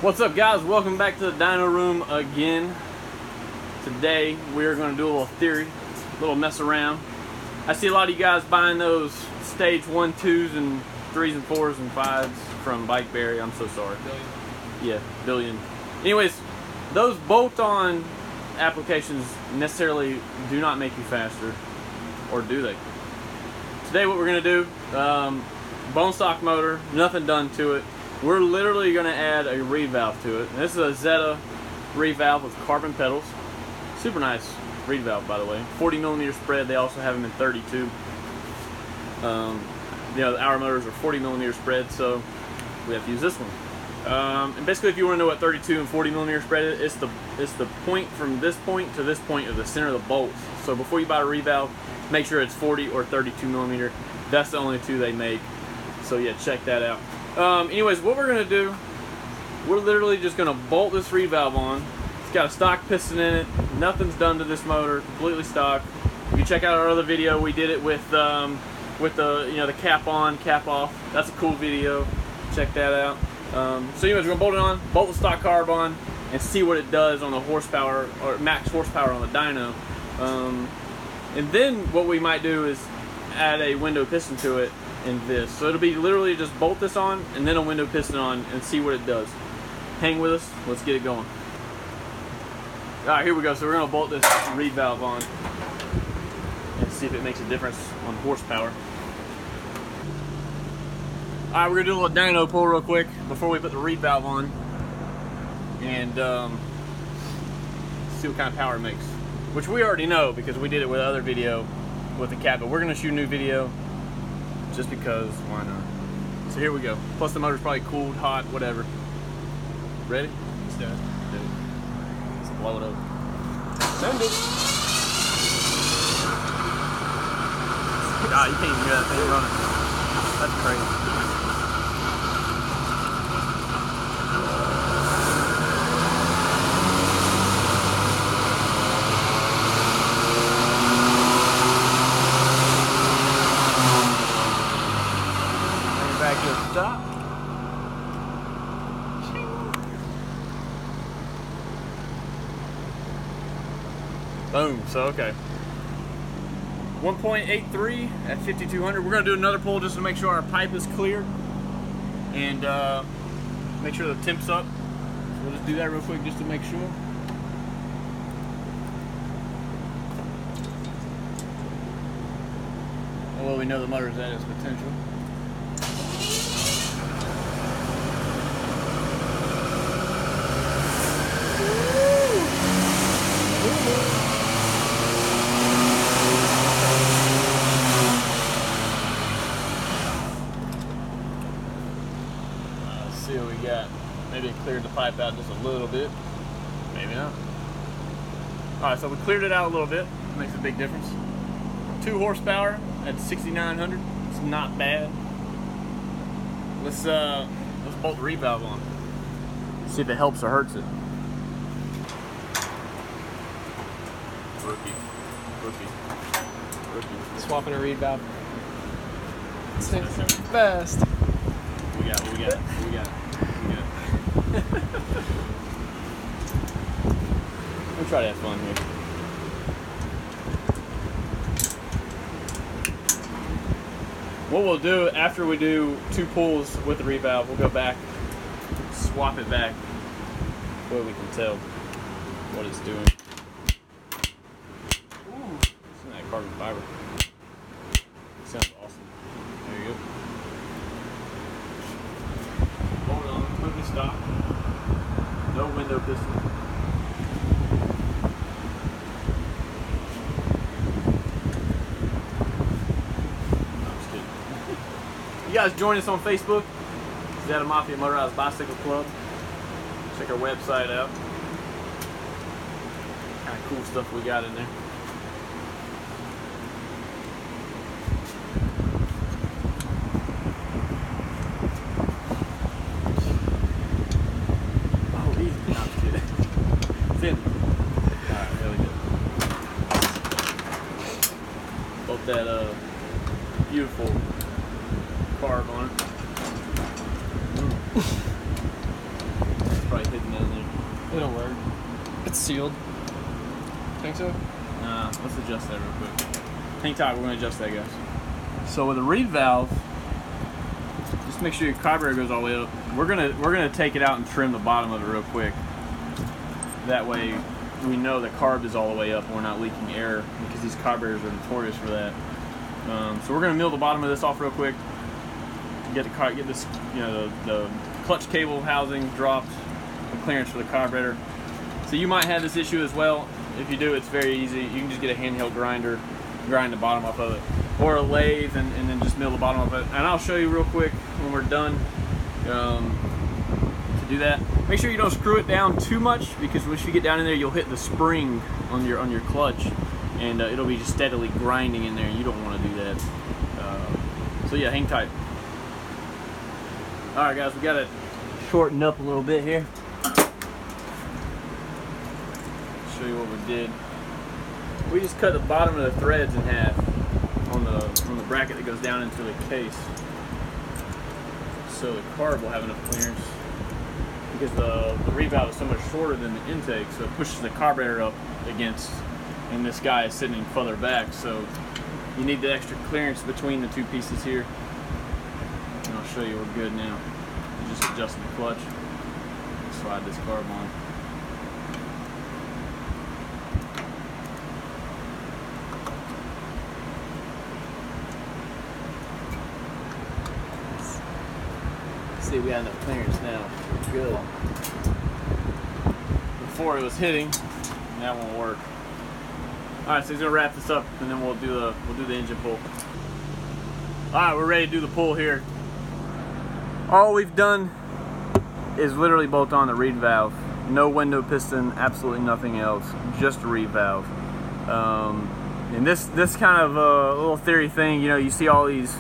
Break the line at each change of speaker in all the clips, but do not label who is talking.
What's up, guys? Welcome back to the dyno room again. Today we're going to do a little theory, a little mess around. I see a lot of you guys buying those stage 1, 2s, and 3s and 4s and 5s from Bikeberry. I'm so sorry.
Billion.
Yeah, billion. Anyways, those bolt-on applications necessarily do not make you faster, or do they? Today what we're going to do, bone stock motor, nothing done to it. We're literally going to add a reed valve to it. And this is a Zeda reed valve with carbon pedals. Super nice reed valve, by the way. 40mm spread. They also have them in 32. You know, our motors are 40mm spread, so we have to use this one. And basically, if you want to know what 32 and 40mm spread is, it's the point from this point to this point of the center of the bolts. So before you buy a reed valve, make sure it's 40 or 32mm. That's the only two they make. So yeah, check that out. Anyways, what we're going to do, we're literally just going to bolt this reed valve on. It's got a stock piston in it. Nothing's done to this motor, completely stock. If you check out our other video, we did it with the the cap on, cap off. That's a cool video. Check that out. So anyways, we're going to bolt it on, bolt the stock carb on, and see what it does on the horsepower, or max horsepower on the dyno. And then what we might do is add a window piston to it in this. So it'll be literally just bolt this on and then a window piston on and see what it does. Hang with us, let's get it going. Alright, here we go. So we're going to bolt this reed valve on and see if it makes a difference on horsepower. Alright, we're going to do a little dyno pull real quick before we put the reed valve on and see what kind of power it makes. Which we already know because we did it with the other video with the cap, but we're going to shoot a new video just because, why not? So here we go. Plus the motor's probably cooled, hot, whatever. Ready?
Let's do it.
Let's blow it up.
Send it.
God, you can't even hear that thing running. That's crazy. Back to the stop. Boom. So okay. 1.83 at 5200. We're gonna do another pull just to make sure our pipe is clear and make sure the temp's up. So we'll just do that real quick just to make sure. Well, we know the motor's at its potential. Let's see what we got. Maybe it cleared the pipe out just a little bit. Maybe not. Alright, so we cleared it out a little bit. Makes a big difference. 2 horsepower at 6,900. It's not bad. Let's bolt the reed valve on. See if it helps or hurts it. Rookie.
Swapping a reed valve. It's the best.
We got. We'll try to have fun here. What we'll do after we do 2 pulls with the reed valve, we'll go back, swap it back, where we can tell what it's doing. Ooh, isn't that carbon fiber? Sounds awesome. There you go. Hold on, totally stop. No window piston. You guys join us on Facebook, Zeda Mafia Motorized Bicycle Club. Check our website out. Kind of cool stuff we got in there. Oh, easy. No, I'm just kidding. It's in. Alright, there we go. Both that beautiful carb on it.
sealed. Think so?
Nah, let's adjust that real quick. Hang tight, we're gonna adjust that, guys. So with the reed valve, just make sure your carburetor goes all the way up. We're gonna take it out and trim the bottom of it real quick. That way we know the carb is all the way up and we're not leaking air, because these carburetors are notorious for that. So we're gonna mill the bottom of this off real quick. Get this, you know, the clutch cable housing dropped, the clearance for the carburetor. So you might have this issue as well. If you do, it's very easy. You can just get a handheld grinder, grind the bottom off of it, or a lathe, and then just mill the bottom of it. And I'll show you real quick when we're done to do that. Make sure you don't screw it down too much, because once you get down in there, you'll hit the spring on your clutch, and it'll be just steadily grinding in there. You don't want to do that. So yeah, hang tight. All right, guys, we got it shortened up a little bit here. Show you what we did. We just cut the bottom of the threads in half on the bracket that goes down into the case, so the carb will have enough clearance, because the reed valve is so much shorter than the intake, so it pushes the carburetor up against, and this guy is sitting further back, so you need the extra clearance between the two pieces here. And I'll show you we're good now. You just adjust the clutch, slide this carb on. See, we have enough clearance now. We're good. Before it was hitting, that won't work. All right, so he's gonna wrap this up, and then we'll do the engine pull. All right, we're ready to do the pull here. All we've done is literally bolt on the reed valve. No window piston, absolutely nothing else, just a reed valve. And this kind of a little theory thing, you know, you see all these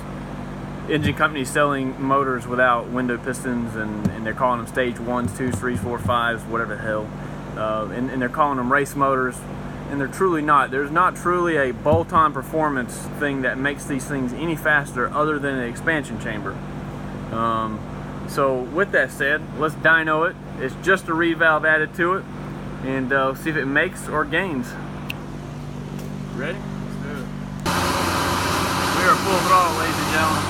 engine companies selling motors without window pistons, and they're calling them stage 1s, 2s, 3s, 4s, 5s, whatever the hell. And they're calling them race motors, and they're truly not. There's not truly a bolt-on performance thing that makes these things any faster other than an expansion chamber. So with that said, let's dyno it. It's just a reed valve added to it, and see if it makes or gains. Ready? Let's do it. We are full throttle, ladies and gentlemen.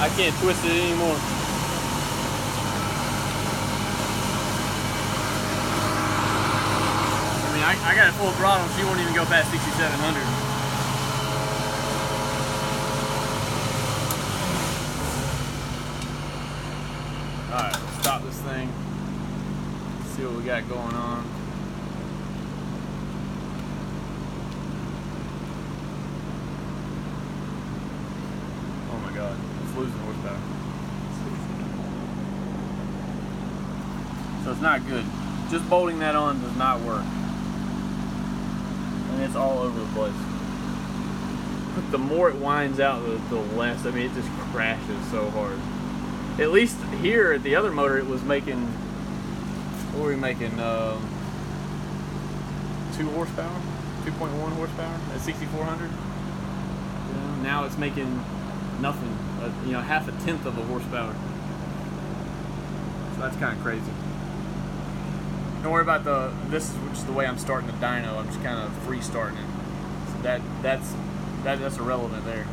I can't twist it anymore. I mean, I got it full throttle, she won't even go past 6,700. Alright, let's stop this thing. See what we got going on. Oh my god, it's losing horsepower. So it's not good. Just bolting that on does not work. And it's all over the place. But the more it winds out, the less. I mean, it just crashes so hard. At least here at the other motor, it was making, what were we making, 2 horsepower? 2.1 horsepower at 6,400? Now it's making nothing, you know, half a tenth of a horsepower. So that's kind of crazy. Don't worry about this is just the way I'm starting the dyno. I'm just kind of free starting it. So that's irrelevant there.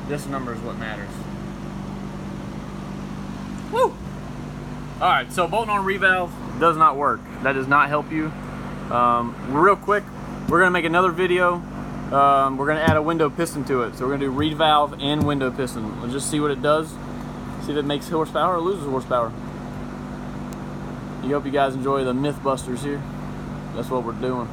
This number is what matters. Woo! Alright, so bolting on a revalve does not work. That does not help you. Real quick, we're going to make another video. We're going to add a window piston to it. So we're going to do reed valve and window piston. We'll just see what it does. See if it makes horsepower or loses horsepower. You hope you guys enjoy the Mythbusters here. That's what we're doing.